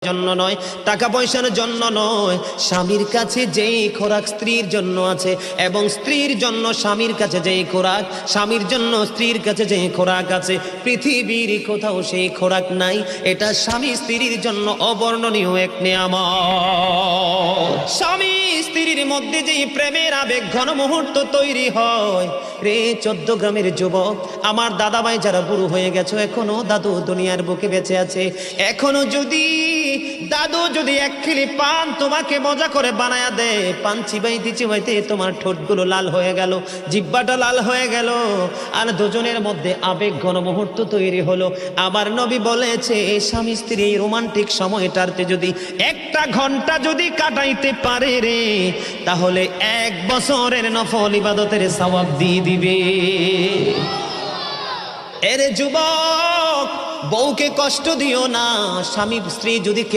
জন্য নয়, টাকা পয়সার জন্য নয়, স্বামীর কাছে যেই খোরাক স্ত্রীর জন্য আছে এবং স্ত্রীর জন্য স্বামীর কাছে যেই খোরাক, স্বামীর জন্য স্ত্রীর কাছে যেই খোরাক আছে, পৃথিবীর কোথাও সেই খোরাক নাই। এটা স্বামী স্ত্রীর জন্য অবর্ণনীয় এক নিয়ামত। স্বামী স্ত্রীর মধ্যে যেই প্রেমের আবেগ ঘন মুহূর্ত তৈরি হয় রে 14 গ্রামের যুবক, আমার দাদা ভাই যারা বুড়ো হয়ে গেছে, এখনো দাদু দুনিয়ার বুকে বেঁচে আছে, এখনো যদি দাদু যদি এক খিলি পান তোমাকে মজা করে বানায়া দেয়, পান চিবাইতে চিবাইতে তোমার ঠোঁটগুলো লাল হয়ে গেল, জিহ্বাটা লাল হয়ে গেল, আর দুজনের মধ্যে আবেগ ঘন মুহূর্ত তৈরি হলো। আবার নবী বলেছে স্বামী স্ত্রী এই রোমান্টিক সময়টাতে যদি 1টা ঘন্টা যদি কাটাইতে পারে রে, তাহলে 1 বছরের নফল ইবাদতের সওয়াব দিয়ে দিবে। এরে যুবক, বউকে কষ্ট দিও না। স্বামী স্ত্রী যদি